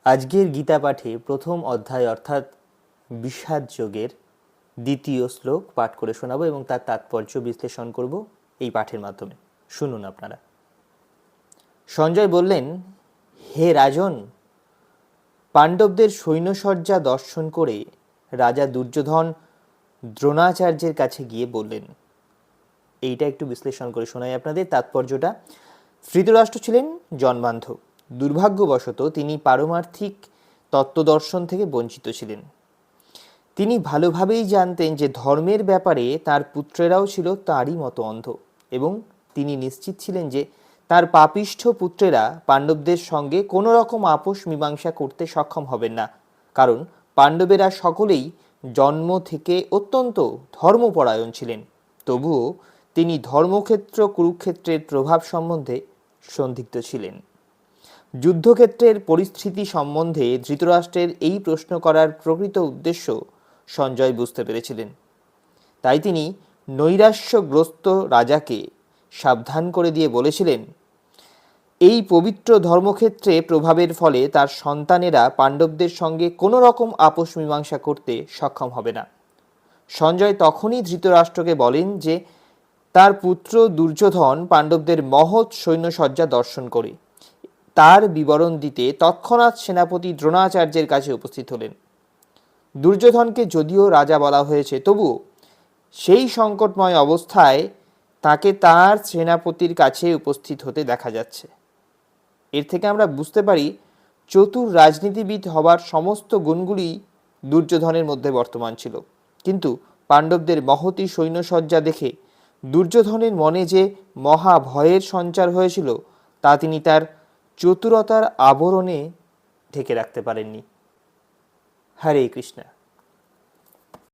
আজকের গীতা পাঠে প্রথম অধ্যায় অর্থাৎ বিষাদ যোগের দ্বিতীয় শ্লোক পাঠ করে শোনাবো এবং তার তাৎপর্য বিশ্লেষণ করব এই পাঠের মাধ্যমে। শুনুন আপনারা। সঞ্জয় বললেন, হে রাজন, পাণ্ডবদের সৈন্যসজ্জা দর্শন করে রাজা দুর্যোধন দ্রোণাচার্যের কাছে গিয়ে বললেন, এইটা একটু বিশ্লেষণ করে শোনাই আপনাদের তাৎপর্যটা। ধৃতরাষ্ট্র ছিলেন জন্মান্ধ। দুর্ভাগ্যবশত তিনি পারমার্থিক তত্ত্বদর্শন থেকে বঞ্চিত ছিলেন। তিনি ভালোভাবেই জানতেন যে ধর্মের ব্যাপারে তার পুত্রেরাও ছিল তারই মতো অন্ধ, এবং তিনি নিশ্চিত ছিলেন যে তার পাপিষ্ঠ পুত্রেরা পাণ্ডবদের সঙ্গে কোনো রকম আপোষ মীমাংসা করতে সক্ষম হবেন না, কারণ পাণ্ডবেরা সকলেই জন্ম থেকে অত্যন্ত ধর্মপরায়ণ ছিলেন। তবুও তিনি ধর্মক্ষেত্র কুরুক্ষেত্রের প্রভাব সম্বন্ধে সন্দিগ্ধ ছিলেন। যুদ্ধক্ষেত্রের পরিস্থিতি সম্বন্ধে ধৃতরাষ্ট্রের এই প্রশ্ন করার প্রকৃত উদ্দেশ্য সঞ্জয় বুঝতে পেরেছিলেন। তাই তিনি নৈরাশ্যগ্রস্ত রাজাকে সাবধান করে দিয়ে বলেছিলেন, এই পবিত্র ধর্মক্ষেত্রে প্রভাবের ফলে তার সন্তানেরা পাণ্ডবদের সঙ্গে কোনো রকম আপোষ মীমাংসা করতে সক্ষম হবে না। সঞ্জয় তখনই ধৃতরাষ্ট্রকে বলেন যে তার পুত্র দুর্যোধন পাণ্ডবদের মহৎ সৈন্যসজ্জা দর্শন করে তার বিবরণ দিতে তৎক্ষণাৎ সেনাপতি দ্রোণাচার্যের কাছে উপস্থিত হলেন। দুর্যোধনকে যদিও রাজা বলা হয়েছে, তবুও সেই সংকটময় অবস্থায় তাকে তার সেনাপতির কাছে উপস্থিত হতে দেখা যাচ্ছে। এর থেকে আমরা বুঝতে পারি চতুর রাজনীতিবিদ হবার সমস্ত গুণগুলি দুর্যোধনের মধ্যে বর্তমান ছিল। কিন্তু পাণ্ডবদের মহতী সৈন্যসজ্জা দেখে দুর্যোধনের মনে যে মহা ভয়ের সঞ্চার হয়েছিল তা তিনি তার চতুরতার আবরণে ঢেকে রাখতে পারেননি। হরে কৃষ্ণ।